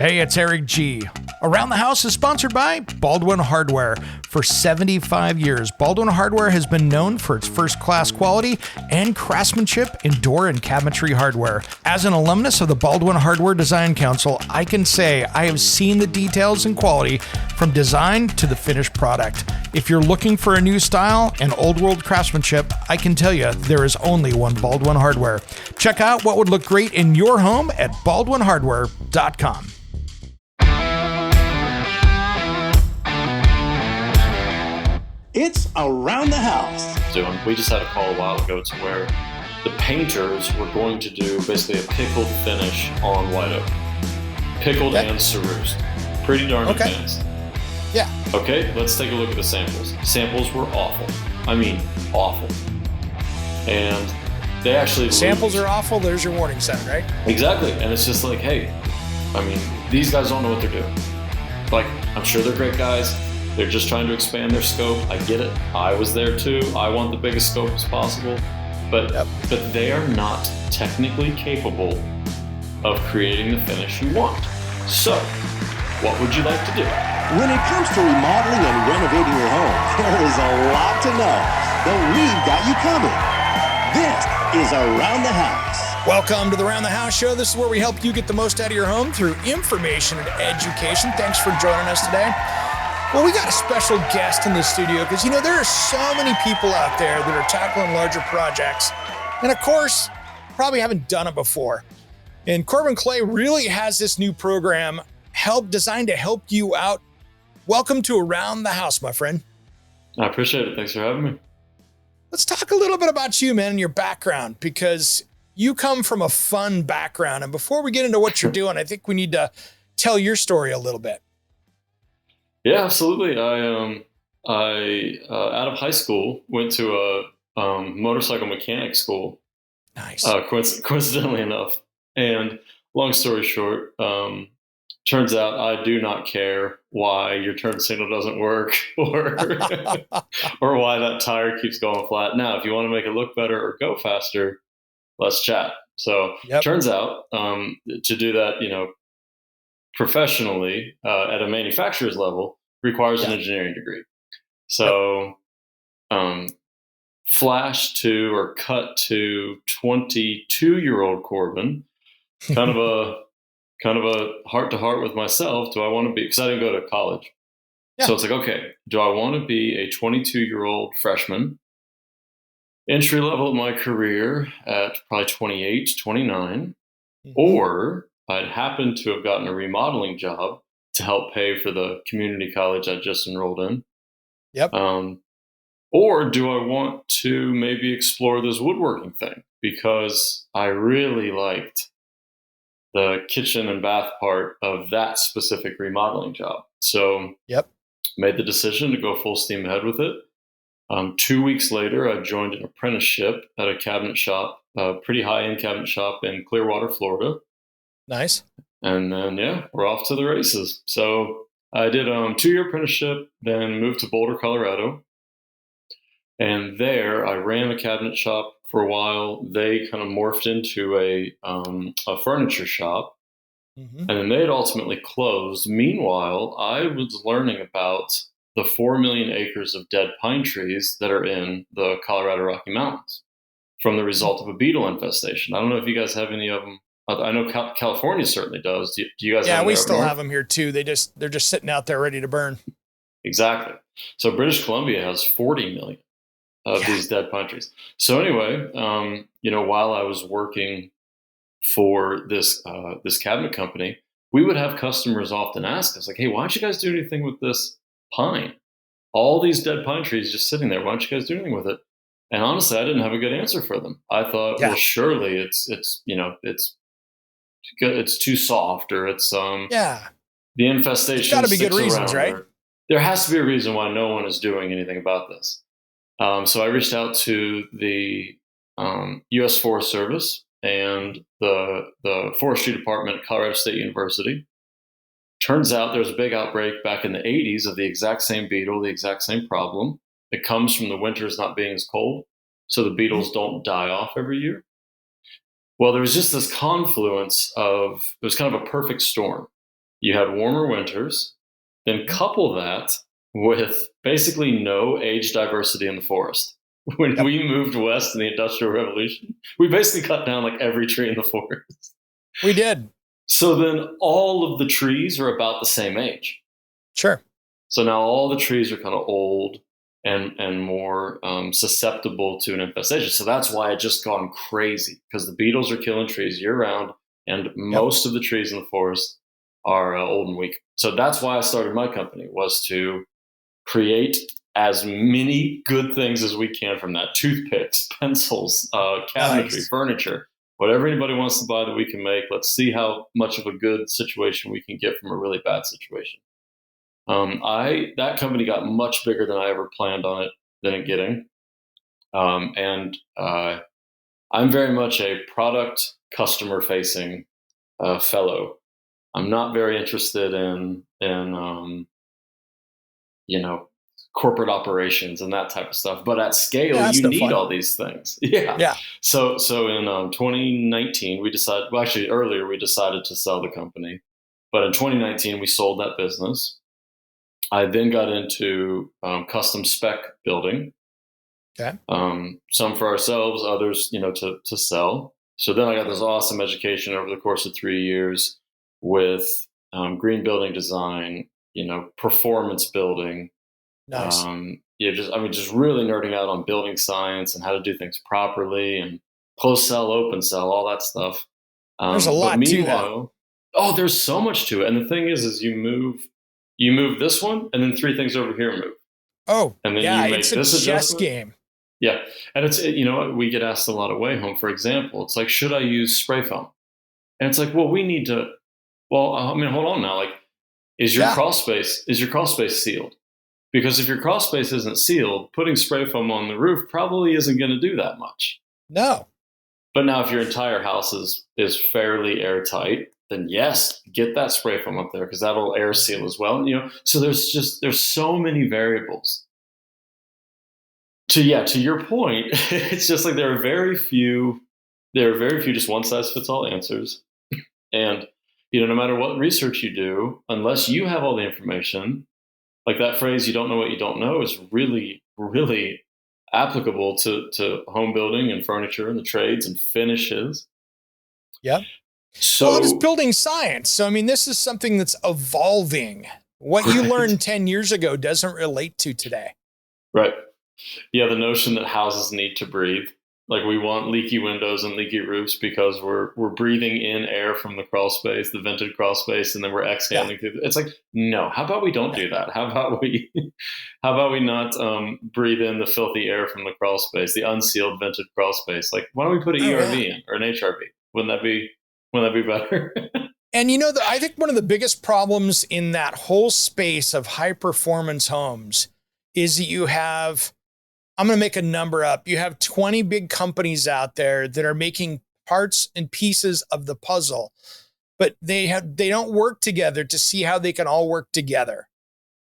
Hey, it's Eric G. Around the House is sponsored by Baldwin Hardware. For 75 years, Baldwin Hardware has been known for its first-class quality and craftsmanship in door and cabinetry hardware. As an alumnus of the Baldwin Hardware Design Council, I can say I have seen the details and quality from design to the finished product. If you're looking for a new style and old-world craftsmanship, I can tell you there is only one Baldwin Hardware. Check out what would look great in your home at baldwinhardware.com. It's Around the House. We just had a call a while ago to where the painters were going to do basically a pickled finish on white oak. Pickled and cerused. Pretty darn advanced. Yeah. Okay, let's take a look at the samples. Samples were awful. I mean, awful. And they actually... Samples are awful, there's your warning sign, right? Exactly. And it's just like, hey, I mean, these guys don't know what they're doing. Like, I'm sure they're great guys. They're just trying to expand their scope. I get it. I was there too. I want the biggest scope as possible. But they are not technically capable of creating the finish you want. So, what would you like to do? When it comes to remodeling and renovating your home, there is a lot to know, but we've got you covered. This is Around the House. Welcome to the Around the House show. This is where we help you get the most out of your home through information and education. Thanks for joining us today. Well, we got a special guest in the studio because, there are so many people out there that are tackling larger projects. And of course, probably haven't done it before. And Corbin Clay really has this new program designed to help you out. Welcome to Around the House, my friend. I appreciate it. Thanks for having me. Let's talk a little bit about you, man, and your background, because you come from a fun background. And before we get into what you're doing, I think we need to tell your story a little bit. Yeah, absolutely. I out of high school, went to a motorcycle mechanic school. Nice. Coincidentally enough. And long story short, turns out I do not care why your turn signal doesn't work or or why that tire keeps going flat. Now, if you want to make it look better or go faster, let's chat. So turns out to do that, professionally at a manufacturer's level requires an engineering degree. So flash to or cut to 22-year-old Corbin, kind of a heart to heart with myself. Do I want to be, because I didn't go to college. Yeah. So it's like, okay, do I want to be a 22-year-old freshman, entry level of my career at probably 28, 29, or I'd happened to have gotten a remodeling job to help pay for the community college I just enrolled in. Yep. Or do I want to maybe explore this woodworking thing? Because I really liked the kitchen and bath part of that specific remodeling job. So made the decision to go full steam ahead with it. 2 weeks later, I joined an apprenticeship at a cabinet shop, a pretty high-end cabinet shop in Clearwater, Florida. Nice. And then, we're off to the races. So I did a 2-year apprenticeship, then moved to Boulder, Colorado. And there I ran a cabinet shop for a while. They kind of morphed into a furniture shop. And then they had ultimately closed. Meanwhile, I was learning about the 4 million acres of dead pine trees that are in the Colorado Rocky Mountains from the result of a beetle infestation. I don't know if you guys have any of them. I know California certainly does. Do you guys have them? Yeah, we still have them here too. They're just sitting out there ready to burn. Exactly. So British Columbia has 40 million of these dead pine trees. So anyway, while I was working for this cabinet company, we would have customers often ask us, like, hey, why don't you guys do anything with this pine? All these dead pine trees just sitting there. Why don't you guys do anything with it? And honestly, I didn't have a good answer for them. I thought, well, surely it's too soft, or it's the infestation. There's got to be good reasons, right? There has to be a reason why no one is doing anything about this. So I reached out to the U.S. Forest Service and the Forestry Department at Colorado State University. Turns out there's a big outbreak back in the 80s of the exact same beetle, the exact same problem. It comes from the winters not being as cold, so the beetles don't die off every year. Well, there was just this confluence it was kind of a perfect storm. you had warmer winters, then couple that with basically no age diversity in the forest. When we moved west in the Industrial Revolution, we basically cut down like every tree in the forest. We did. So then all of the trees are about the same age. Sure. So now all the trees are kind of old and more susceptible to an infestation. So that's why it's just gone crazy, because the beetles are killing trees year round, and most of the trees in the forest are old and weak. So that's why I started my company, was to create as many good things as we can from that. Toothpicks, pencils, cabinetry, furniture, whatever anybody wants to buy that we can make. Let's see how much of a good situation we can get from a really bad situation. That company got much bigger than I ever planned on it getting. And I'm very much a product customer facing fellow. I'm not very interested in corporate operations and that type of stuff. But at scale, you need all these things. Yeah. So in 2019, we decided. Well, actually, earlier we decided to sell the company, but in 2019 we sold that business. I then got into custom spec building. Okay. Some for ourselves, others, to sell. So then I got this awesome education over the course of 3 years with green building design, performance building. Nice. Just really nerding out on building science and how to do things properly, and closed cell, open cell, all that stuff. There's a lot to that. Oh, there's so much to it. And the thing is you move this one, and then 3 things over here move. Oh, and then yeah, you make it's a this chess game. Yeah, and it's we get asked a lot at Wayhome, for example. It's like, should I use spray foam? And it's like, well, we need to. Well, hold on now. Like, is your crawl space sealed? Because if your crawl space isn't sealed, putting spray foam on the roof probably isn't going to do that much. No. But now, if your entire house is fairly airtight, then yes, get that spray foam up there, because that'll air seal as well. So there's so many variables. To your point, it's just like there are very few just one size fits all answers. And no matter what research you do, unless you have all the information, like that phrase, you don't know what you don't know, is really, really applicable to home building and furniture and the trades and finishes. Yeah. So it is building science. So, this is something that's evolving. What you learned 10 years ago doesn't relate to today. Right. Yeah. The notion that houses need to breathe. Like, we want leaky windows and leaky roofs because we're breathing in air from the crawl space, the vented crawl space, and then we're exhaling through. It's like, no. How about we don't do that? How about we not breathe in the filthy air from the crawl space, the unsealed vented crawl space? Like, why don't we put an ERV in, or an HRV? Wouldn't that be better? And I think one of the biggest problems in that whole space of high performance homes is that you have, I'm going to make a number up. You have 20 big companies out there that are making parts and pieces of the puzzle, but they don't work together to see how they can all work together.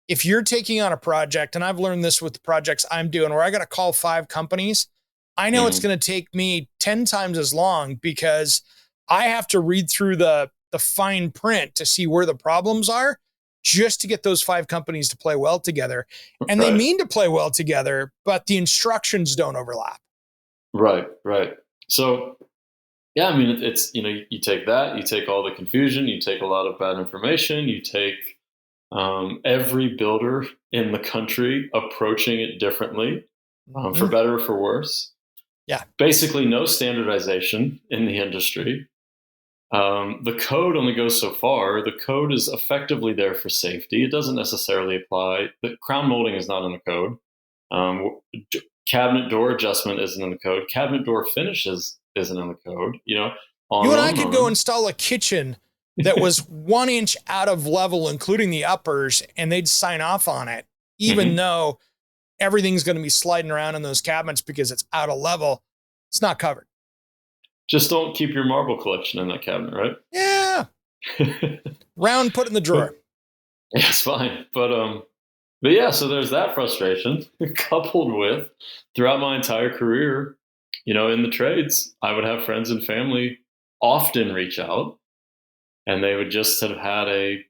If you're taking on a project, and I've learned this with the projects I'm doing, where I got to call 5 companies, I know it's going to take me 10 times as long, because I have to read through the fine print to see where the problems are, just to get those 5 companies to play well together. And they mean to play well together, but the instructions don't overlap. Right. So, yeah, it's, you take that, you take all the confusion, you take a lot of bad information, you take every builder in the country approaching it differently, for better or for worse. Yeah. Basically no standardization in the industry. The code only goes so far. The code is effectively there for safety. It doesn't necessarily apply. The crown molding is not in the code. Cabinet door adjustment isn't in the code. Cabinet door finishes isn't in the code. You and I could go install a kitchen that was 1 inch out of level, including the uppers, and they'd sign off on it, even though everything's going to be sliding around in those cabinets because it's out of level. It's not covered. Just don't keep your marble collection in that cabinet, right? Yeah. Round, put in the drawer. Yeah, it's fine. But yeah, so there's that frustration coupled with, throughout my entire career, in the trades, I would have friends and family often reach out, and they would just have had a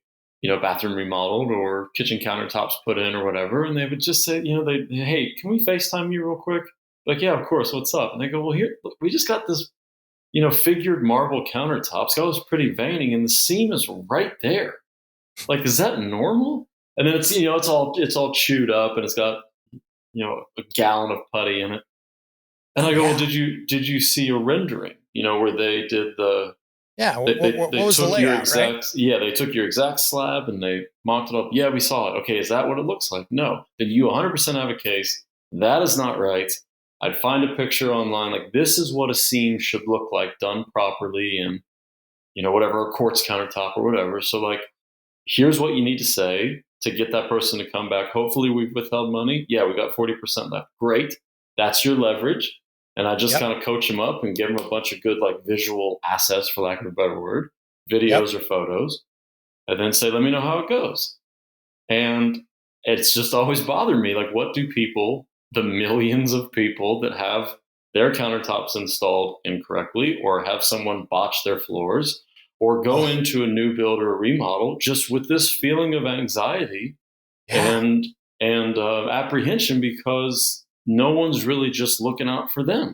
bathroom remodeled or kitchen countertops put in or whatever. And they would just say, hey, can we FaceTime you real quick? Like, yeah, of course. What's up? And they go, well, here, look, we just got this, figured marble countertops. Got this pretty veining and the seam is right there. Like, is that normal? And then it's all chewed up and it's got, a gallon of putty in it. And I go, well, did you see a rendering, where they did the, what was the layout, right? Yeah, they took your exact slab and they mocked it up. Yeah, we saw it. Okay, is that what it looks like? No. Then you 100% have a case. That is not right. I'd find a picture online, like this is what a seam should look like done properly and, whatever, a quartz countertop or whatever. So like, here's what you need to say to get that person to come back. Hopefully we've withheld money. Yeah, we got 40% left. Great. That's your leverage. And I just kind of coach them up and give them a bunch of good like visual assets, for lack of a better word, videos or photos, and then say, let me know how it goes. And it's just always bothered me. Like, what do people, the millions of people that have their countertops installed incorrectly or have someone botch their floors or go into a new build or a remodel just with this feeling of anxiety and apprehension because no one's really just looking out for them.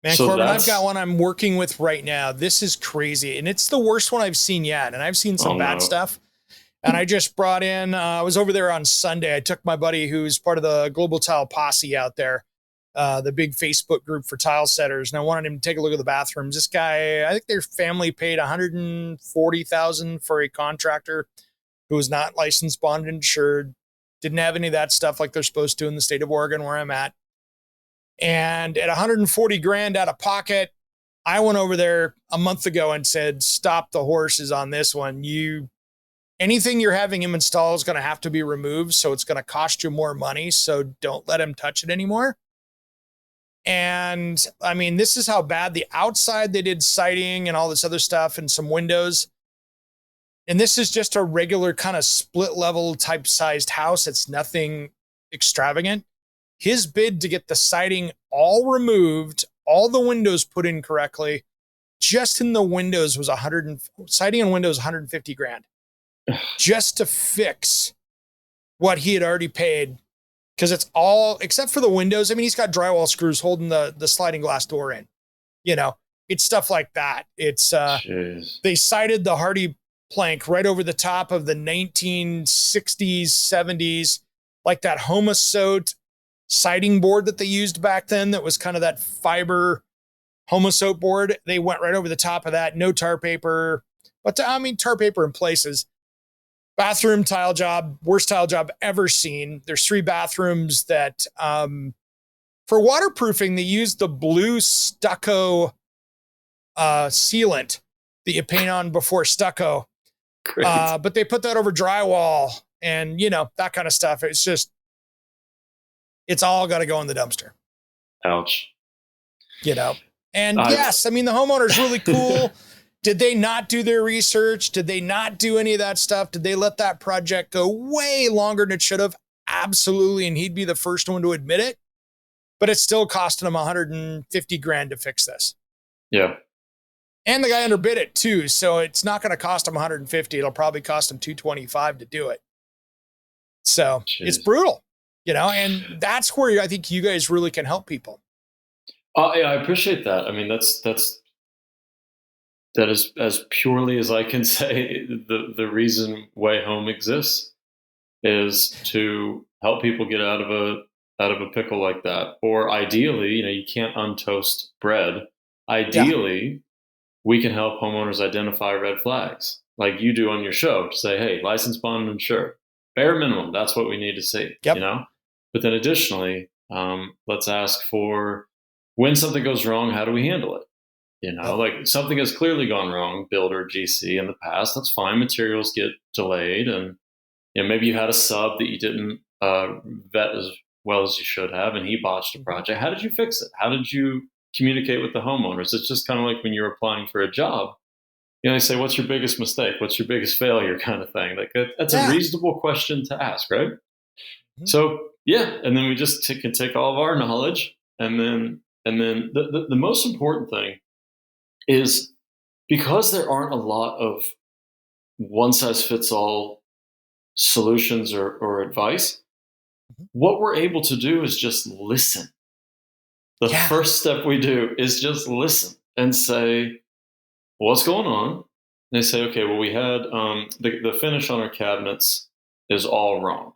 Man, so Corbin, I've got one I'm working with right now. This is crazy. And it's the worst one I've seen yet. And I've seen some bad stuff. And I just brought in, I was over there on Sunday. I took my buddy who's part of the Global Tile Posse out there, the big Facebook group for tile setters. And I wanted him to take a look at the bathrooms. This guy, I think their family paid $140,000 for a contractor who was not licensed, bonded, insured. Didn't have any of that stuff like they're supposed to in the state of Oregon where I'm at. And at $140,000 out of pocket, I went over there a month ago and said, stop the horses on this one. Anything you're having him install is going to have to be removed. So it's going to cost you more money. So don't let him touch it anymore. And I mean, this is how bad the outside they did siding and all this other stuff and some windows. And this is just a regular kind of split level type sized house. It's nothing extravagant. His bid to get the siding all removed, all the windows put in correctly, just in the windows was siding and windows $150,000 just to fix what he had already paid. Cause it's all, except for the windows. I mean, he's got drywall screws holding the sliding glass door in, it's stuff like that. It's, they sided the Hardy plank right over the top of the 1960s, 70s, like that Homosote siding board that they used back then. That was kind of that fiber Homosote board. They went right over the top of that. No tar paper, but tar paper in places. Bathroom tile job, worst tile job ever seen. There's 3 bathrooms that, for waterproofing, they used the blue stucco sealant that you paint on before stucco. But they put that over drywall and, that kind of stuff. It's all got to go in the dumpster. Ouch. And yes, I mean, the homeowner's really cool. Did they not do their research? Did they not do any of that stuff? Did they let that project go way longer than it should have? Absolutely. And he'd be the first one to admit it, but it's still costing him $150,000 to fix this. Yeah. And the guy underbid it too. So it's not going to cost him $150,000. It'll probably cost him $225,000 to do it. So It's brutal, and that's where I think you guys really can help people. I appreciate that. I mean, that is as purely as I can say. The reason Wayhome exists is to help people get out of a pickle like that. Or ideally, you can't untoast bread. Ideally, we can help homeowners identify red flags like you do on your show to say, hey, license, bond, and insure. Bare minimum, that's what we need to see, But then additionally, let's ask for when something goes wrong, how do we handle it? Like something has clearly gone wrong, builder, GC in the past, that's fine. Materials get delayed and maybe you had a sub that you didn't vet as well as you should have and he botched a project. How did you fix it? How did you communicate with the homeowners? It's just kind of like when you're applying for a job. They say, what's your biggest mistake? What's your biggest failure kind of thing? Like that's a reasonable question to ask, right? Mm-hmm. So, and then we just can take all of our knowledge and then the most important thing is because there aren't a lot of one-size-fits-all solutions or advice. What we're able to do is just listen. The first step we do is just listen and say, what's going on? And they say, okay, well, we had the finish on our cabinets is all wrong.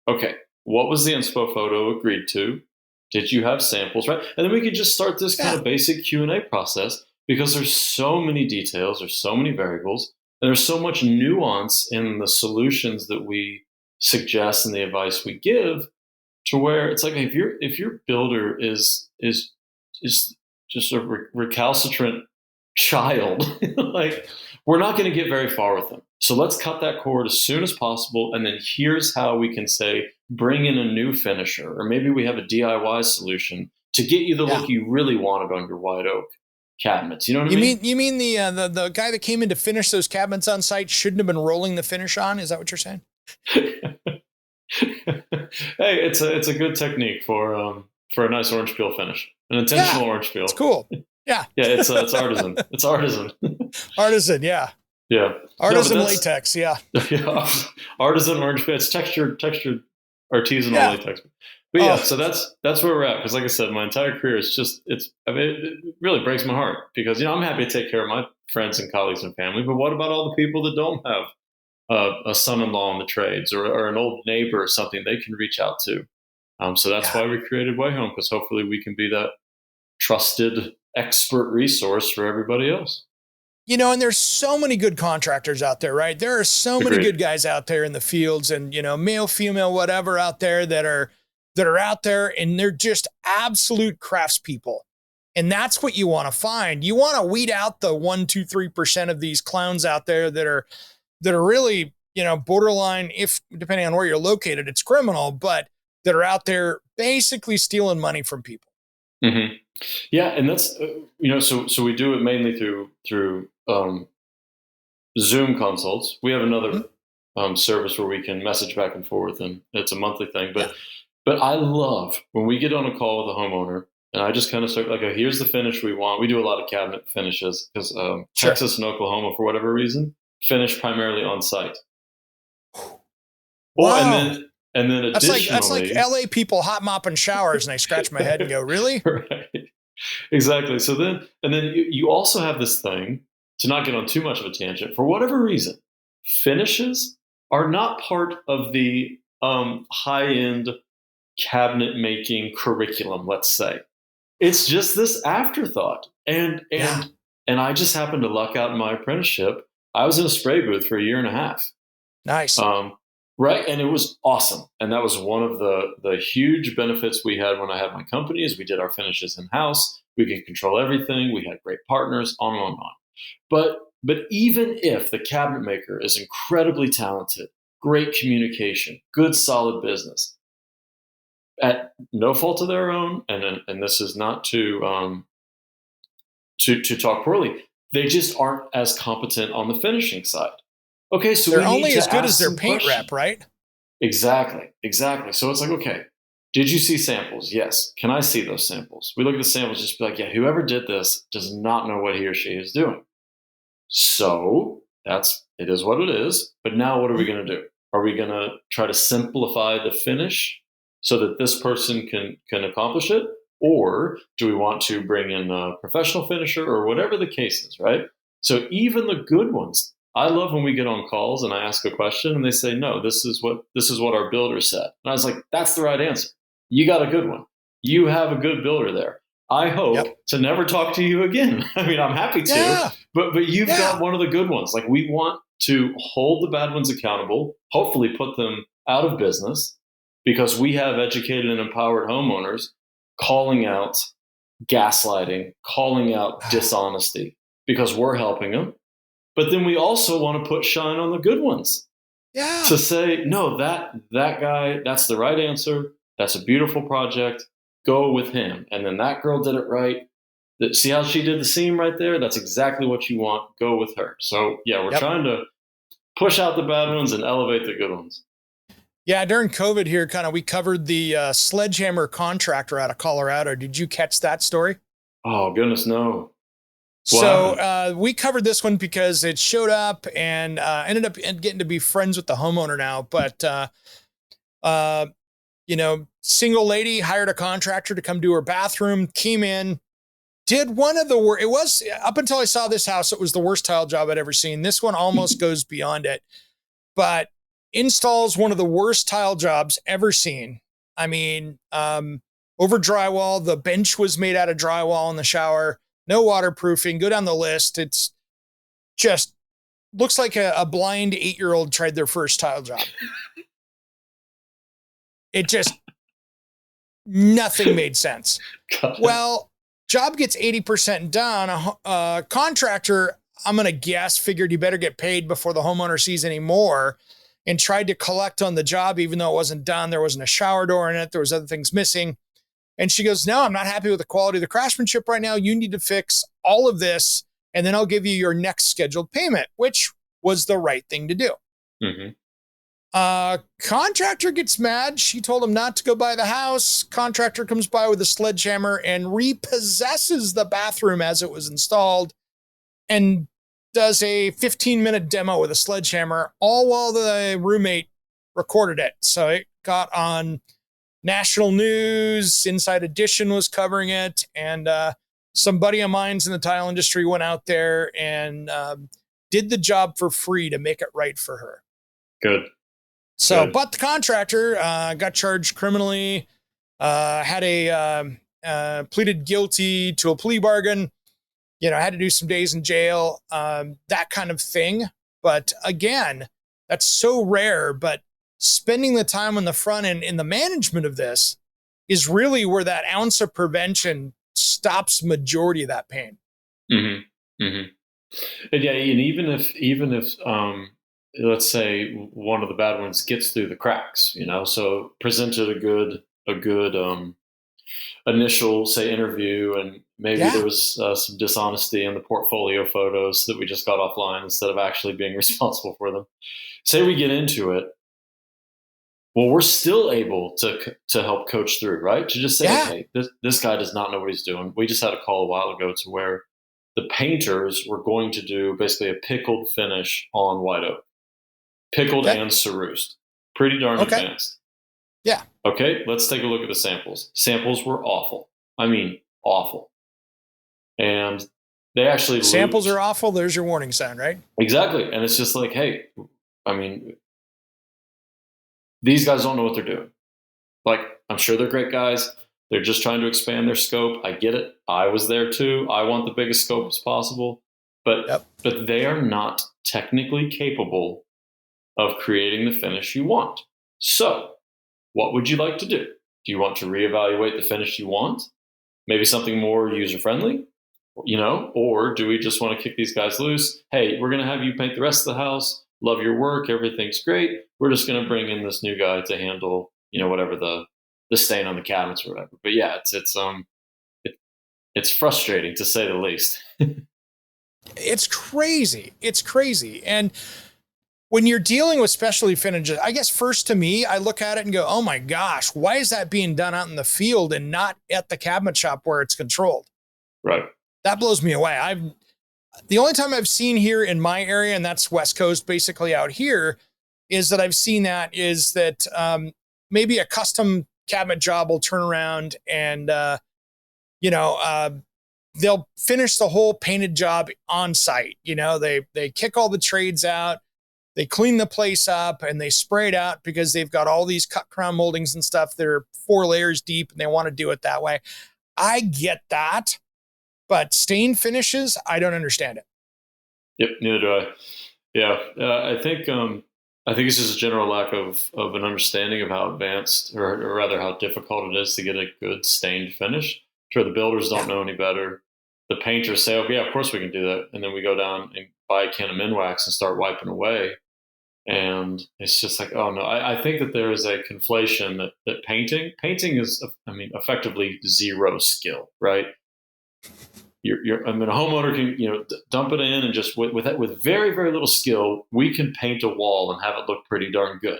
Okay, what was the inspo photo agreed to? Did you have samples, right? And then we could just start this kind of basic Q&A process, because there's so many details, there's so many variables, and there's so much nuance in the solutions that we suggest and the advice we give, to where it's like, if your builder is just a recalcitrant child, like, we're not going to get very far with them. So let's cut that cord as soon as possible. And then here's how we can say, bring in a new finisher, or maybe we have a DIY solution to get you the look you really wanted on your white oak cabinets. You know what I mean? You mean the guy that came in to finish those cabinets on site shouldn't have been rolling the finish on? Is that what you're saying? Hey, it's a good technique for a nice orange peel finish, an intentional orange peel. It's cool. Yeah. Yeah, it's artisan. It's artisan. Artisan, yeah. Yeah. Artisan latex, yeah. Yeah. Artisan orange peel. It's textured artisanal latex. But yeah, so that's where we're at. Because like I said, my entire career is just, it really breaks my heart, because, I'm happy to take care of my friends and colleagues and family, but what about all the people that don't have a son-in-law in the trades, or an old neighbor or something they can reach out to? So that's why we created Wayhome, because hopefully we can be that trusted expert resource for everybody else. And there's so many good contractors out there, right? There are so many good guys out there in the fields, and, male, female, whatever out there that are out there, and they're just absolute craftspeople. And that's what you want to find. You want to weed out the 1%, 2%, 3% of these clowns out there that are really, borderline, if depending on where you're located, it's criminal, but that are out there basically stealing money from people. Mm-hmm. Yeah. And that's, so we do it mainly through Zoom consults. We have another service where we can message back and forth, and it's a monthly thing. But I love when we get on a call with a homeowner, and I just kind of start like, oh, here's the finish we want. We do a lot of cabinet finishes, because Texas and Oklahoma, for whatever reason, finish primarily on site. Wow. And then additionally, that's like LA people hot mopping showers, and I scratch my head and go, really? Right. Exactly. So then you also have this thing, to not get on too much of a tangent, for whatever reason, finishes are not part of the high-end cabinet making curriculum, let's say. It's just this afterthought. And I just happened to luck out in my apprenticeship. I was in a spray booth for 1.5 years. Nice. Right. And it was awesome. And that was one of the huge benefits we had when I had my company, is we did our finishes in-house. We could control everything. We had great partners, on and on and on. But even if the cabinet maker is incredibly talented, great communication, good, solid business, at no fault of their own, and this is not to talk poorly, they just aren't as competent on the finishing side. Okay, so they're only as good as their paint rep, right? Exactly. So it's like, okay, did you see samples? Yes. Can I see those samples? We look at the samples, just be like, yeah, whoever did this does not know what he or she is doing. So it is what it is. But now what are we going to do? Are we going to try to simplify the finish so that this person can accomplish it? Or do we want to bring in a professional finisher, or whatever the case is, right? So even the good ones, I love when we get on calls and I ask a question and they say, no, this is what our builder said. And I was like, that's the right answer. You got a good one. You have a good builder there. I hope to never talk to you again. I mean, I'm happy to, but you've got one of the good ones. Like, we want to hold the bad ones accountable, hopefully put them out of business, because we have educated and empowered homeowners calling out gaslighting, calling out dishonesty, because we're helping them. But then we also want to put shine on the good ones. Yeah. To say, no, that guy, that's the right answer. That's a beautiful project. Go with him. And then that girl did it right. See how she did the seam right there? That's exactly what you want. Go with her. So yeah, we're trying to push out the bad ones and elevate the good ones. Yeah, during COVID here, we covered the sledgehammer contractor out of Colorado. Did you catch that story? Oh, goodness, no. So we covered this one because it showed up and ended up getting to be friends with the homeowner now. But, single lady hired a contractor to come do her bathroom, came in, did one of the worst. It was, up until I saw this house, it was the worst tile job I'd ever seen. This one almost goes beyond it, but installs one of the worst tile jobs ever seen. I mean, over drywall, the bench was made out of drywall in the shower. No waterproofing, go down the list. It's just looks like a blind 8-year-old tried their first tile job. It just, nothing made sense. Well, job gets 80% done. A contractor, I'm going to guess, figured you better get paid before the homeowner sees any more, and tried to collect on the job, even though it wasn't done. There wasn't a shower door in it. There was other things missing. And she goes, no, I'm not happy with the quality of the craftsmanship right now. You need to fix all of this, and then I'll give you your next scheduled payment, which was the right thing to do. Mm-hmm. Contractor gets mad. She told him not to go by the house. Contractor comes by with a sledgehammer and repossesses the bathroom as it was installed and does a 15-minute demo with a sledgehammer, all while the roommate recorded it. So it got on national news. Inside Edition was covering it, and some buddy of mine's in the tile industry went out there and did the job for free to make it right for her. Good. So, Good. But the contractor got charged criminally, had pleaded guilty to a plea bargain, had to do some days in jail, that kind of thing. But again, that's so rare, but spending the time on the front end in the management of this is really where that ounce of prevention stops majority of that pain. Mm-hmm. Mm-hmm. And yeah, and even if let's say one of the bad ones gets through the cracks, so presented a good initial, say, interview, and maybe there was some dishonesty in the portfolio photos that we just got offline instead of actually being responsible for them. Say we get into it. Well, we're still able to help coach through, right? To just say, hey, this guy does not know what he's doing. We just had a call a while ago to where the painters were going to do basically a pickled finish on white oak. Pickled and cerused. Pretty darn advanced. Yeah. Okay, let's take a look at the samples. Samples were awful. I mean, awful. And they actually samples are awful. There's your warning sign, right? Exactly. And it's just like, hey, I mean, these guys don't know what they're doing. Like, I'm sure they're great guys. They're just trying to expand their scope. I get it. I was there too. I want the biggest scope as possible. But they are not technically capable of creating the finish you want. So what would you like to do? Do you want to reevaluate the finish you want? Maybe something more user-friendly? Or do we just want to kick these guys loose? Hey, we're going to have you paint the rest of the house. Love your work. Everything's great. We're just going to bring in this new guy to handle, whatever the stain on the cabinets or whatever. But yeah, it's frustrating to say the least. It's crazy. It's crazy. And when you're dealing with specialty finishes, I guess first to me, I look at it and go, oh my gosh, why is that being done out in the field and not at the cabinet shop where it's controlled? Right. That blows me away. The only time I've seen here in my area, and that's West Coast, basically out here, is that I've seen that is that maybe a custom cabinet job will turn around and, they'll finish the whole painted job on site. They kick all the trades out, they clean the place up, and they spray it out because they've got all these cut crown moldings and stuff that are 4 layers deep, and they want to do it that way. I get that. But stain finishes, I don't understand it. Yep, neither do I. Yeah, I think it's just a general lack of an understanding of how advanced, or rather how difficult it is to get a good stained finish. Sure, the builders don't know any better. The painters say, "Oh, yeah, of course we can do that," and then we go down and buy a can of Minwax and start wiping away. And it's just like, oh no, I think that there is a conflation that painting is, effectively zero skill, right? A homeowner can, dump it in and just with very, very little skill, we can paint a wall and have it look pretty darn good.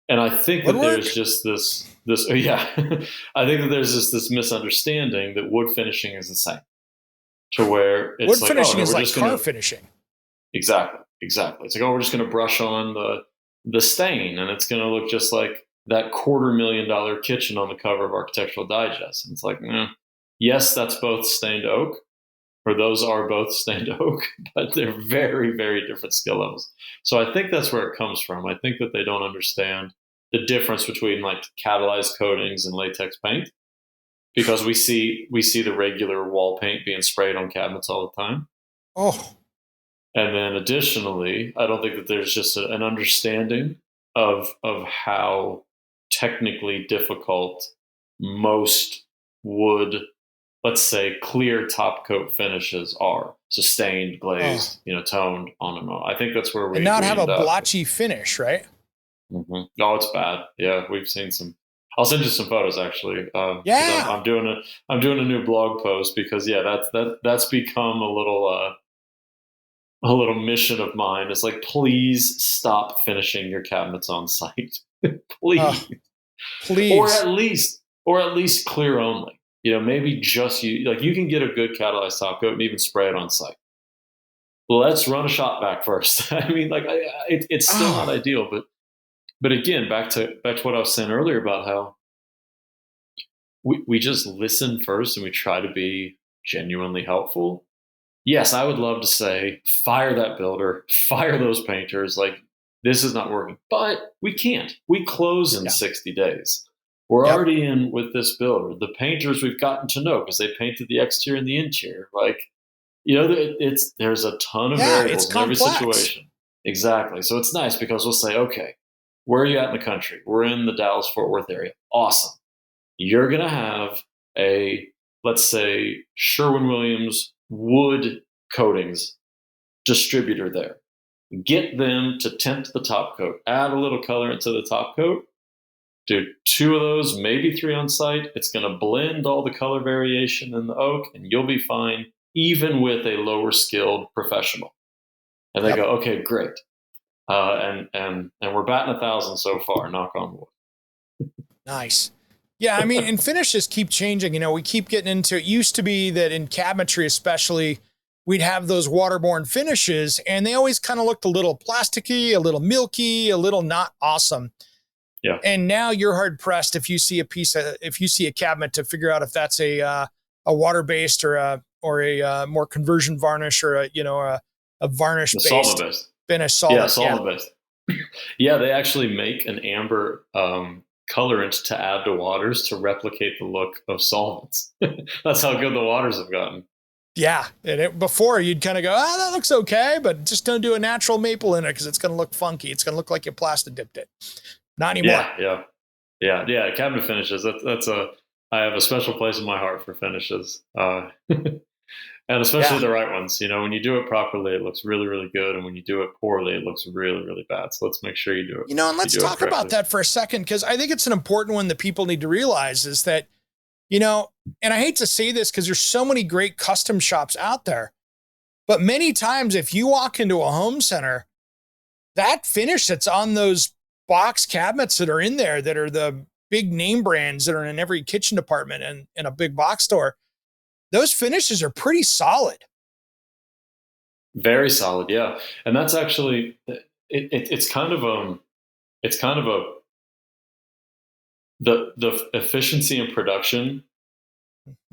And I think that there's just this, I think that there's this misunderstanding that wood finishing is the same. to where it's wood like, finishing oh, is we're like just car gonna, finishing. exactly. It's like, oh, we're just going to brush on the stain, and it's going to look just like that $250,000 kitchen on the cover of Architectural Digest. And it's like, yes, that's both stained oak, or those are both stained oak, but they're very, very different skill levels. So I think that's where it comes from. I think that they don't understand the difference between like catalyzed coatings and latex paint, because we see the regular wall paint being sprayed on cabinets all the time. Oh, And then additionally, I don't think that there's just an understanding of how technically difficult most wood, let's say, clear top coat finishes are. Sustained, glazed, toned, on and on. I think that's where we not we have a end up. blotchy finish, right? Mm-hmm. Oh, it's bad. Yeah, we've seen some. I'll send you some photos actually. Yeah. I'm doing a new blog post because that's become a little mission of mine. It's like, please stop finishing your cabinets on site, please, Please. or at least clear only. Maybe just you can get a good catalyzed top coat and even spray it on site. Let's run a shot back first. I mean, it's still not ideal, but again, back to what I was saying earlier about how we just listen first and we try to be genuinely helpful. Yes, I would love to say, fire that builder, fire those painters. Like, this is not working. But we can't. We close in 60 days. We're already in with this builder. The painters we've gotten to know because they painted the exterior and the interior. Like, there's a ton of variables in every situation. Exactly. So it's nice because we'll say, okay, where are you at in the country? We're in the Dallas-Fort Worth area. Awesome. You're going to have let's say, Sherwin-Williams wood coatings distributor there. Get them to tint the top coat. Add a little color into the top coat. Do 2 of those, maybe 3 on site. It's going to blend all the color variation in the oak, and you'll be fine, even with a lower skilled professional. And they go, okay, great. And we're batting 1,000 so far, knock on wood. Nice. Yeah, I mean, and finishes keep changing. We keep getting into it. Used to be that in cabinetry, especially, we'd have those waterborne finishes, and they always kind of looked a little plasticky, a little milky, a little not awesome. Yeah. And now you're hard pressed if you see a cabinet to figure out if that's a water based or a more conversion varnish or a varnish based finish. Solvent based. Yeah, they actually make an amber colorant to add to waters to replicate the look of solvents. That's how good the waters have gotten. Yeah. And before you'd kind of go, that looks okay, but just don't do a natural maple in it because it's going to look funky. It's going to look like you plastic dipped it. Not anymore. Yeah. Cabinet finishes. I have a special place in my heart for finishes. And especially the right ones. When you do it properly, it looks really, really good. And when you do it poorly, it looks really, really bad. So let's make sure you do it. And let's talk about that for a second, because I think it's an important one that people need to realize is that, and I hate to say this because there's so many great custom shops out there, but many times if you walk into a home center, that finish that's on those box cabinets that are in there that are the big name brands that are in every kitchen department and in a big box store, those finishes are pretty solid. Very solid, yeah. And that's actually it's kind of the efficiency in production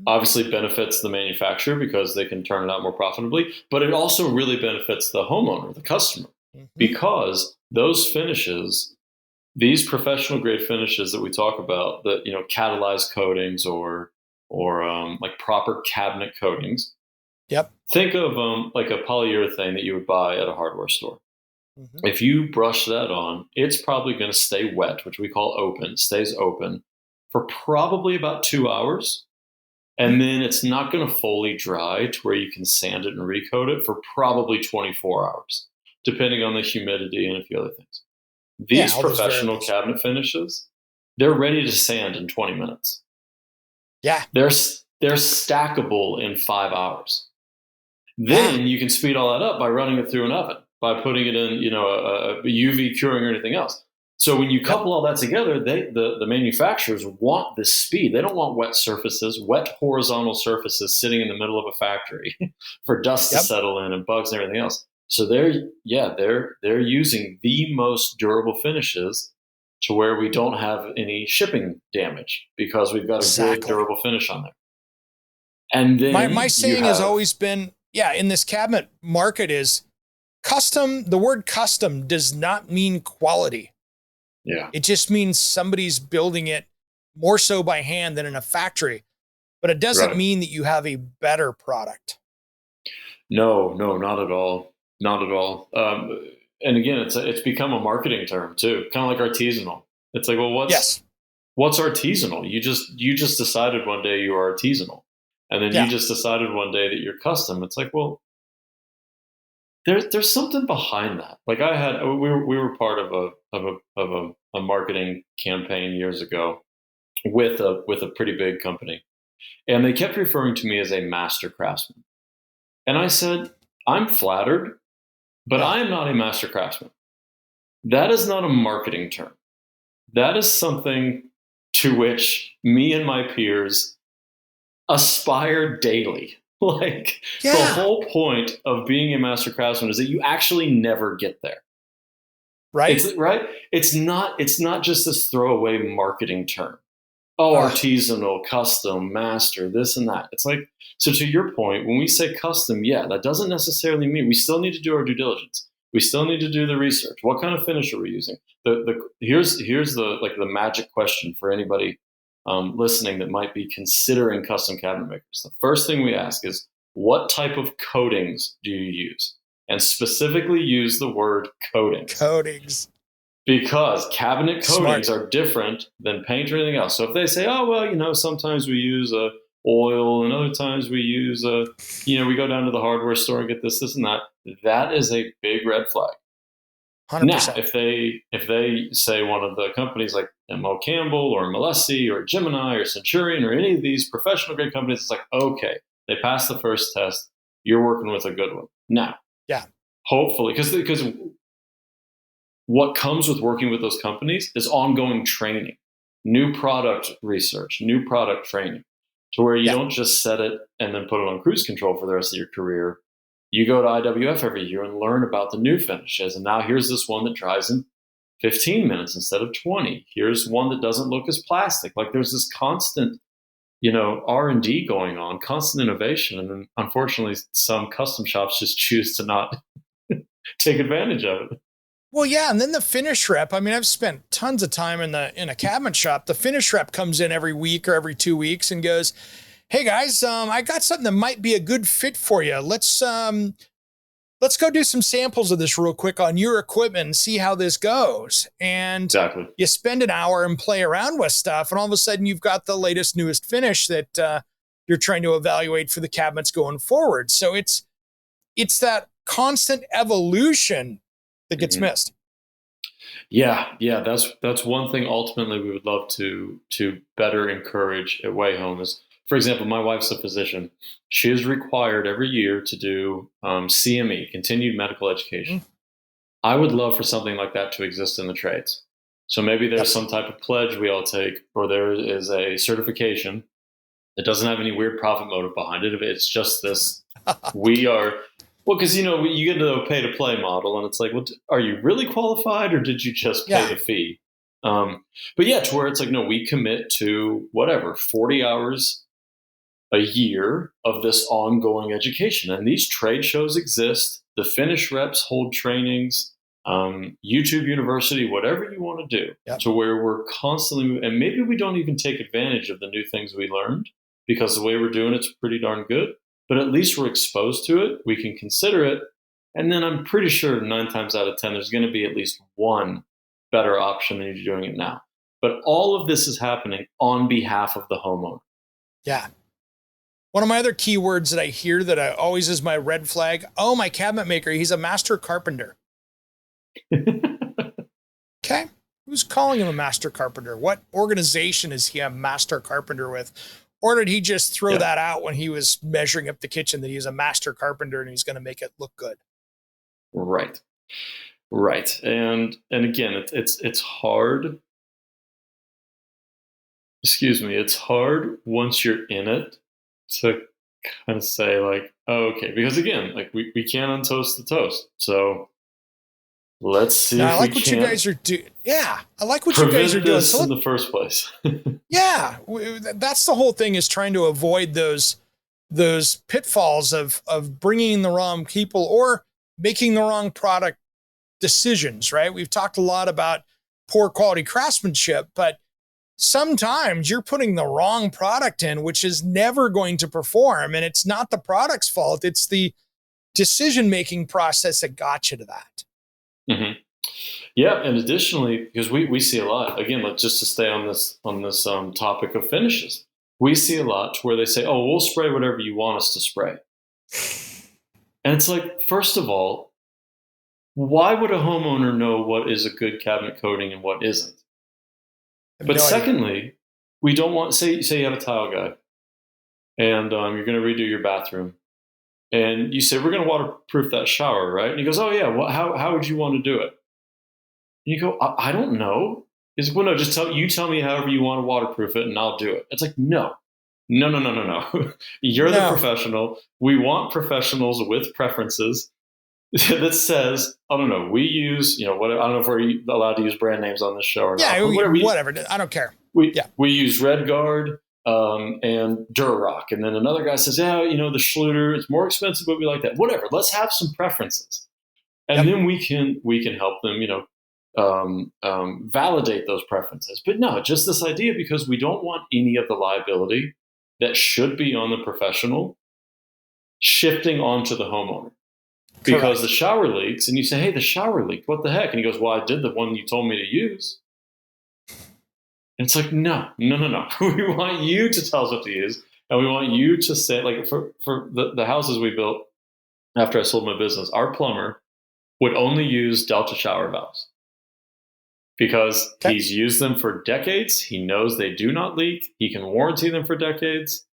obviously benefits the manufacturer because they can turn it out more profitably, but it also really benefits the homeowner, the customer, because those finishes, these professional grade finishes that we talk about, that catalyzed coatings or like proper cabinet coatings. Yep. Think of like a polyurethane that you would buy at a hardware store. If you brush that on, it's probably going to stay wet, which we call open. It stays open for probably about 2 hours. And then it's not going to fully dry to where you can sand it and recoat it for probably 24 hours, depending on the humidity and a few other things. These professional cabinet finishes, they're ready to sand in 20 minutes. Yeah. They're stackable in 5 hours. Then you can speed all that up by running it through an oven, by putting it in, a UV curing or anything else. So when you couple all that together, the manufacturers want this speed. They don't want wet surfaces, wet horizontal surfaces sitting in the middle of a factory for dust to settle in and bugs and everything else. So they're using the most durable finishes to where we don't have any shipping damage because we've got a good durable finish on there. And then my saying has always been, in this cabinet market is custom. The word custom does not mean quality. Yeah. It just means somebody's building it more so by hand than in a factory, but it doesn't mean that you have a better product. No, not at all. Not at all. And again, it's become a marketing term too, kind of like artisanal. It's like, well, what's artisanal? You just decided one day you are artisanal, and then you just decided one day that you're custom. It's like, well, there's something behind that. Like we were part of a marketing campaign years ago with a pretty big company, and they kept referring to me as a master craftsman, and I said, I'm flattered, but I am not a master craftsman. That is not a marketing term. That is something to which me and my peers aspire daily. Like the whole point of being a master craftsman is that you actually never get there. Right. It's not just this throwaway marketing term. Oh, artisanal, custom, master, this and that. It's like, so to your point, when we say custom, that doesn't necessarily mean we still need to do our due diligence. We still need to do the research. What kind of finish are we using? Here's the magic question for anybody listening that might be considering custom cabinet makers. The first thing we ask is, what type of coatings do you use? And specifically use the word coatings. Coatings. Because cabinet coatings are different than paint or anything else. So if they say, oh, well, sometimes we use oil and other times we use, we go down to the hardware store and get this and that, that is a big red flag. 100%. Now, if they say one of the companies like M.O. Campbell or Malesi or Gemini or Centurion or any of these professional grade companies, it's like, okay, they passed the first test. You're working with a good one. Now, hopefully, because what comes with working with those companies is ongoing training, new product research, new product training, to where you don't just set it and then put it on cruise control for the rest of your career. You go to IWF every year and learn about the new finishes. And now here's this one that dries in 15 minutes instead of 20. Here's one that doesn't look as plastic. Like there's this constant, R&D going on, constant innovation. And then unfortunately, some custom shops just choose to not take advantage of it. Well, and then the finish rep. I mean, I've spent tons of time in a cabinet shop. The finish rep comes in every week or every 2 weeks and goes, hey guys, I got something that might be a good fit for you. Let's go do some samples of this real quick on your equipment and see how this goes. And you spend an hour and play around with stuff, and all of a sudden you've got the latest, newest finish that you're trying to evaluate for the cabinets going forward. So it's that constant evolution that gets missed. Yeah, that's one thing ultimately we would love to better encourage at Wayhome is, for example, my wife's a physician. She is required every year to do CME, continued medical education. I would love for something like that to exist in the trades. So maybe there's some type of pledge we all take, or there is a certification that doesn't have any weird profit motive behind it. It's just this, because, you get into a pay-to-play model, and it's like, well, are you really qualified, or did you just pay the fee? To where it's like, no, we commit to 40 hours a year of this ongoing education. And these trade shows exist. The finish reps hold trainings, YouTube University, whatever you want to do, to where we're constantly, and maybe we don't even take advantage of the new things we learned because the way we're doing it's pretty darn good. But at least we're exposed to it. We can consider it. And then I'm pretty sure 9 times out of 10, there's going to be at least one better option than you're doing it now. But all of this is happening on behalf of the homeowner. Yeah. One of my other keywords that I hear that I always is my red flag. Oh, my cabinet maker, he's a master carpenter. Okay. Who's calling him a master carpenter? What organization is he a master carpenter with? Or did he just throw that out when he was measuring up the kitchen that he's a master carpenter and he's going to make it look good? Right. Right. And again, it's hard. Excuse me. It's hard once you're in it to kind of say like, oh, okay, because again, like we can't untoast the toast. So let's see Now, I if we like what you can't guys are doing. Yeah, I like what you guys are prevent doing. this in the first place. Yeah, that's the whole thing, is trying to avoid those pitfalls of bringing the wrong people or making the wrong product decisions, right? We've talked a lot about poor quality craftsmanship, but sometimes you're putting the wrong product in, which is never going to perform. And it's not the product's fault. It's the decision-making process that got you to that. hmm Yeah, and additionally, because we see a lot again, like just to stay on this topic of finishes, we see a lot where they say, "Oh, we'll spray whatever you want us to spray," and it's like, first of all, why would a homeowner know what is a good cabinet coating and what isn't? But No idea. secondly, we don't want say you have a tile guy and you're going to redo your bathroom, and you say we're going to waterproof that shower, right? And he goes, "Oh yeah, well, how would you want to do it?" You go, I don't know. He's like, well, no, just tell me however you want to waterproof it and I'll do it. It's like, no. You're the No. professional. We want professionals with preferences that says, I don't know, we use, what, I don't know if we're allowed to use brand names on this show or Yeah, not. whatever. I don't care. We use Red Guard and Durock. And then another guy says, yeah, the Schluter, it's more expensive, but we like that. Whatever. Let's have some preferences. And then we can help them, validate those preferences. But no, just this idea, because we don't want any of the liability that should be on the professional shifting onto the homeowner. Because Correct. the shower leaks, and you say, hey, the shower leaked, what the heck? And he goes, well, I did the one you told me to use. And it's like, no. We want you to tell us what to use. And we want you to say, like, for the houses we built after I sold my business, our plumber would only use Delta shower valves. Because he's used them for decades. He knows they do not leak. He can warranty them for decades.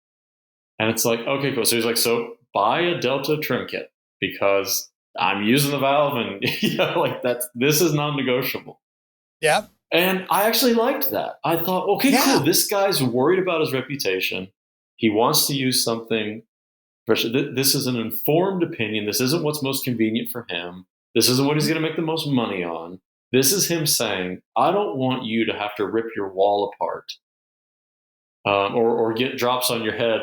And it's like, okay, cool. So he's like, so buy a Delta trim kit because I'm using the valve and this is non-negotiable. Yeah. And I actually liked that. I thought, okay, cool. This guy's worried about his reputation. He wants to use something. This is an informed opinion. This isn't what's most convenient for him. This isn't what he's going to make the most money on. This is him saying, I don't want you to have to rip your wall apart or get drops on your head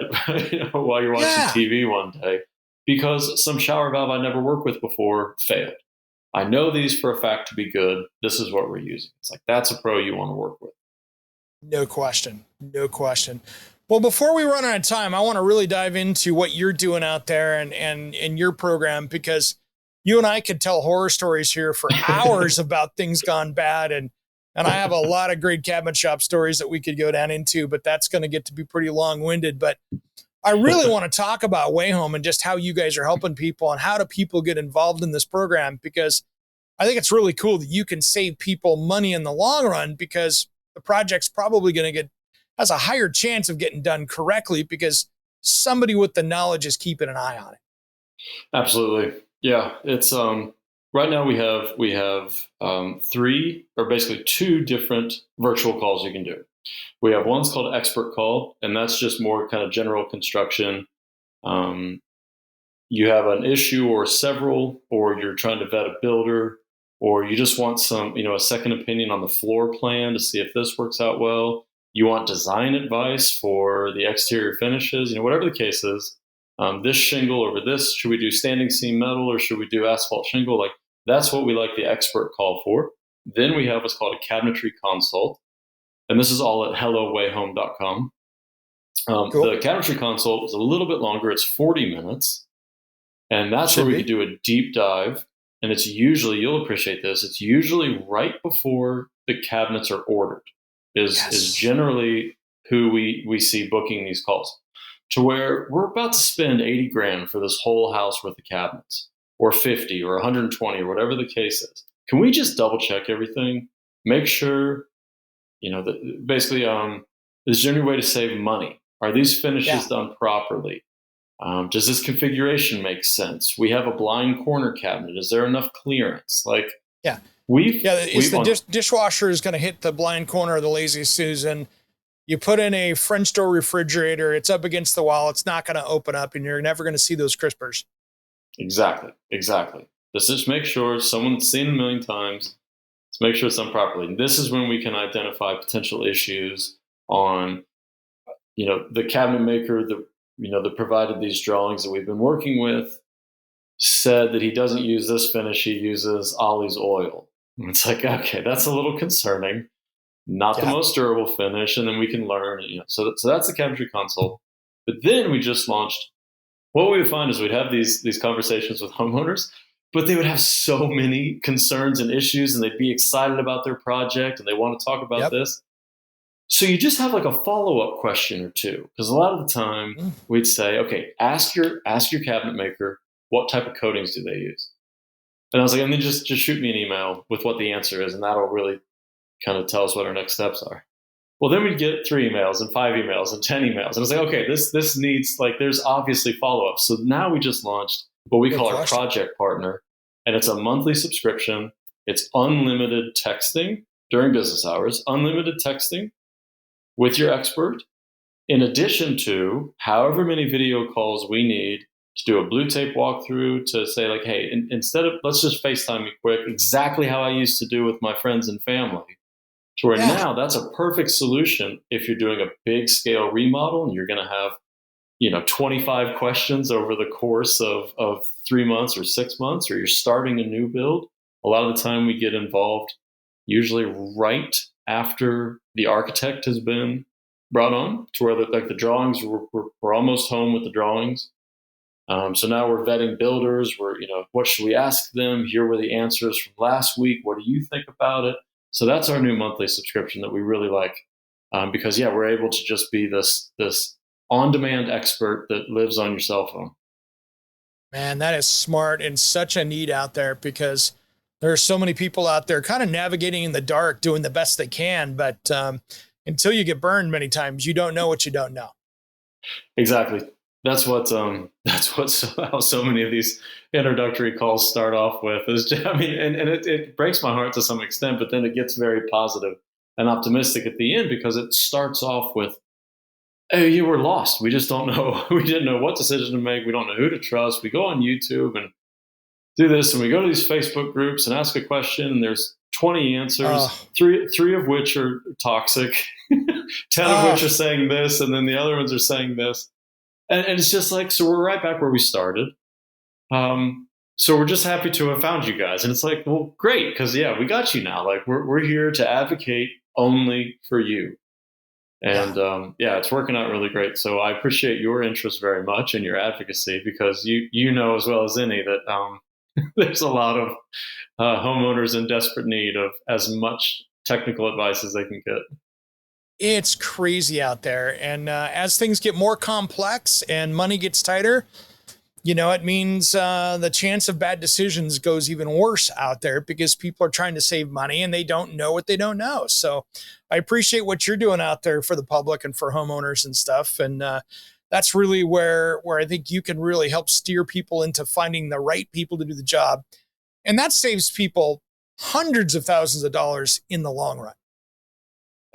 while you're watching TV one day because some shower valve I never worked with before failed. I know these for a fact to be good. This is what we're using. It's like, that's a pro you want to work with. No question. Well, before we run out of time, I want to really dive into what you're doing out there and your program, because you and I could tell horror stories here for hours about things gone bad. And I have a lot of great cabinet shop stories that we could go down into, but that's going to get to be pretty long-winded. But I really want to talk about Wayhome and just how you guys are helping people and how do people get involved in this program, because I think it's really cool that you can save people money in the long run, because the project's probably has a higher chance of getting done correctly because somebody with the knowledge is keeping an eye on it. Absolutely. Yeah, it's right now we have three, or basically two different virtual calls you can do. We have one's called Expert Call, and that's just more kind of general construction. You have an issue or several, or you're trying to vet a builder, or you just want some, a second opinion on the floor plan to see if this works out well. You want design advice for the exterior finishes, whatever the case is. This shingle over this, should we do standing seam metal or should we do asphalt shingle? Like, that's what we like the Expert Call for. Then we have what's called a cabinetry consult. And this is all at hellowayhome.com. Cool. The cabinetry consult is a little bit longer. It's 40 minutes. And that's where we can do a deep dive. And it's usually, you'll appreciate this, it's usually right before the cabinets are ordered is generally who we see booking these calls. To where we're about to spend 80 grand for this whole house worth of cabinets, or 50 or 120 or whatever the case is. Can we just double check everything? Make sure, that basically, is there any way to save money? Are these finishes done properly? Does this configuration make sense? We have a blind corner cabinet. Is there enough clearance? Like, Yeah. We've Dishwasher is going to hit the blind corner of the lazy Susan. You put in a French door refrigerator, it's up against the wall, it's not going to open up, and you're never going to see those crispers. Exactly. Let's just make sure someone's seen it a million times. Let's make sure it's done properly. And this is when we can identify potential issues on, the cabinet maker that provided these drawings that we've been working with said that he doesn't use this finish, he uses Ollie's oil. And it's like, okay, that's a little concerning. Not the most durable finish, and then we can learn. So that's the cabinetry console. But then we just launched. What we would find is we'd have these conversations with homeowners, but they would have so many concerns and issues, and they'd be excited about their project, and they want to talk about this. So you just have like a follow-up question or two, because a lot of the time we'd say, okay, ask your cabinet maker what type of coatings do they use, and I was like, and then just shoot me an email with what the answer is, and that'll really kind of tell us what our next steps are. Well, then we'd get 3 emails and 5 emails and 10 emails. And I was like, okay, this needs, there's obviously follow-up. So now we just launched what we call our project partner. And it's a monthly subscription. It's unlimited texting during business hours, unlimited texting with your expert, in addition to however many video calls we need to do a blue tape walkthrough to say hey, instead of, let's just FaceTime me quick, exactly how I used to do with my friends and family. To where now that's a perfect solution if you're doing a big scale remodel and you're going to have, 25 questions over the course of 3 months or 6 months, or you're starting a new build. A lot of the time we get involved usually right after the architect has been brought on, to where the drawings, we're almost home with the drawings. So now we're vetting builders. What should we ask them? Here were the answers from last week. What do you think about it? So that's our new monthly subscription that we really like, because we're able to just be this on-demand expert that lives on your cell phone. Man, that is smart and such a need out there, because there are so many people out there kind of navigating in the dark, doing the best they can. But until you get burned many times, you don't know what you don't know. Exactly. That's how so many of these introductory calls start off with. It breaks my heart to some extent, but then it gets very positive and optimistic at the end, because it starts off with, hey, you were lost. We just don't know. We didn't know what decision to make. We don't know who to trust. We go on YouTube and do this, and we go to these Facebook groups and ask a question, and there's 20 answers, three of which are toxic, 10 of which are saying this, and then the other ones are saying this. And it's just so we're right back where we started. So we're just happy to have found you guys. And it's well, great, because we got you now. We're here to advocate only for you. And it's working out really great. So I appreciate your interest very much and your advocacy, because you know as well as any that there's a lot of homeowners in desperate need of as much technical advice as they can get. It's crazy out there. And as things get more complex and money gets tighter, it means the chance of bad decisions goes even worse out there, because people are trying to save money and they don't know what they don't know. So I appreciate what you're doing out there for the public and for homeowners and stuff. And that's really where I think you can really help steer people into finding the right people to do the job. And that saves people hundreds of thousands of dollars in the long run.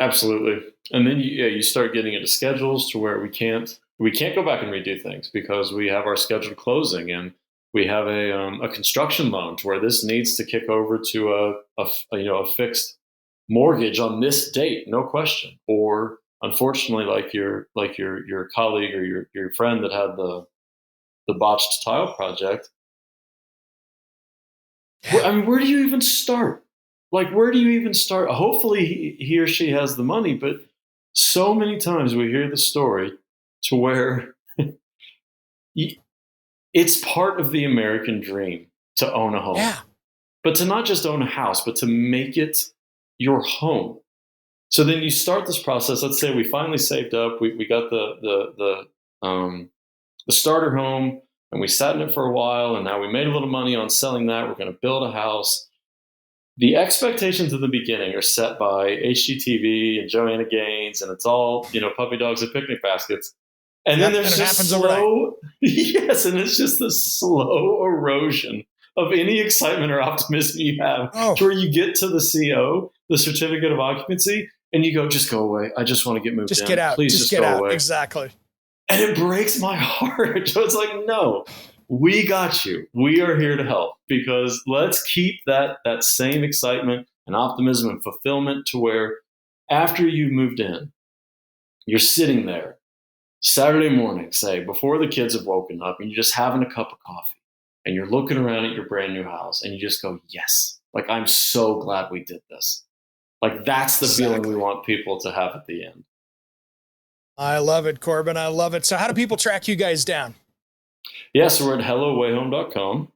Absolutely. And then you start getting into schedules to where we can't go back and redo things, because we have our scheduled closing, and we have a construction loan to where this needs to kick over to a fixed mortgage on this date, no question. Or unfortunately, like your colleague or your friend that had the botched tile project. Where do you even start? Where do you even start? Hopefully he or she has the money, but so many times we hear the story to where it's part of the American dream to own a home. Yeah. But to not just own a house, but to make it your home. So then you start this process. Let's say we finally saved up. We got the starter home, and we sat in it for a while, and now we made a little money on selling that. We're going to build a house. The expectations at the beginning are set by HGTV and Joanna Gaines, and it's all, puppy dogs and picnic baskets. And then there's just slow, yes, and it's just the slow erosion of any excitement or optimism you have, to where you get to the CO, the certificate of occupancy, and you go, just go away. I just want to get moved in. Just get out. Please just go get out. away. Exactly. And it breaks my heart. So it's like, no, we got you. We are here to help, because let's keep that same excitement and optimism and fulfillment to where after you've moved in, you're sitting there Saturday morning, say, before the kids have woken up, and you're just having a cup of coffee and you're looking around at your brand new house and you just go, yes, like, I'm so glad we did this. Like, that's the feeling we want people to have at the end. I love it, Corbin. I love it. So how do people track you guys down? Yeah, so we're at hellowayhome.com.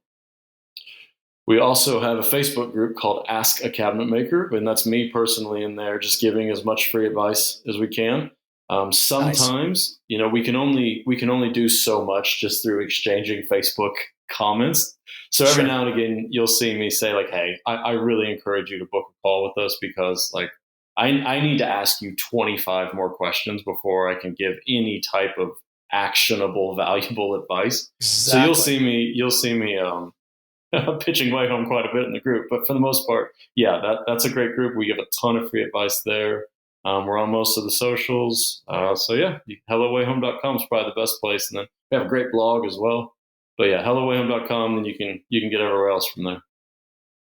We also have a Facebook group called Ask a Cabinet Maker, and that's me personally in there, just giving as much free advice as we can. Sometimes, nice. We can only do so much just through exchanging Facebook comments. So every now and again, you'll see me say, like, hey, I really encourage you to book a call with us, because, like, I need to ask you 25 more questions before I can give any type of actionable, valuable advice. Exactly. So you'll see me pitching Wayhome quite a bit in the group, but for the most part, yeah, that's a great group. We give a ton of free advice there. We're on most of the socials. So yeah, hellowayhome.com is probably the best place. And then we have a great blog as well. But yeah, hellowayhome.com, and you can get everywhere else from there.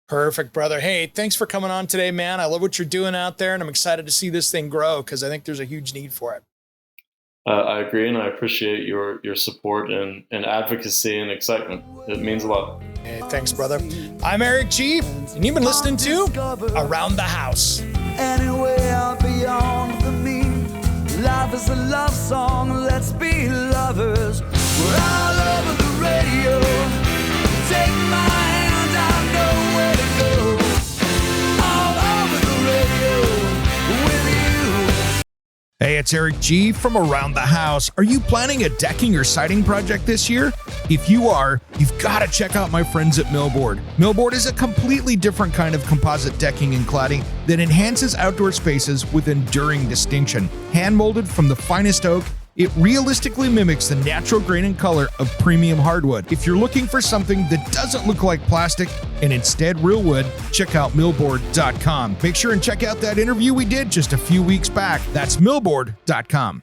Perfect, brother. Hey, thanks for coming on today, man. I love what you're doing out there, and I'm excited to see this thing grow, because I think there's a huge need for it. I agree, and I appreciate your support and advocacy and excitement. It means a lot. Hey, thanks, brother. I'm Eric G., and you've been listening to Around the House. Anywhere beyond the mean, life is a love song, let's be lovers. We're all over the radio. Take my hand, I know where to go. All over the radio with you. Hey, it's Eric G. from Around the House. Are you planning a decking or siding project this year? If you are, you've got to check out my friends at Millboard. Millboard is a completely different kind of composite decking and cladding that enhances outdoor spaces with enduring distinction. Hand-molded from the finest oak, it realistically mimics the natural grain and color of premium hardwood. If you're looking for something that doesn't look like plastic and instead real wood, check out millboard.com. Make sure and check out that interview we did just a few weeks back. That's millboard.com.